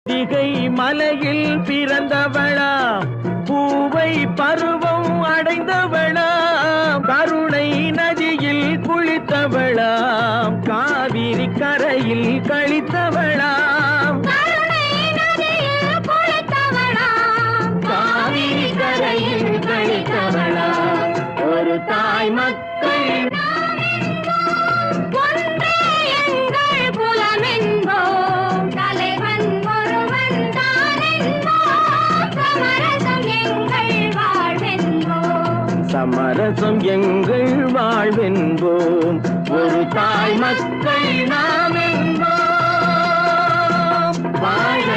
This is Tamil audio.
திகை மலையில் பிறந்தவளா, பூவை பருவம் அடைந்தவளா, கருணை நதியில் குளித்தவளா, காவிரி கரையில் கழித்தவளா, காவிரி கரையில் கழித்தவளா, ஒரு தாய் மக்கள் சமரசம் எங்கள் வாழ்வென்போம், ஒரு தாய் மக்கள் நாம் என்போம். வாழ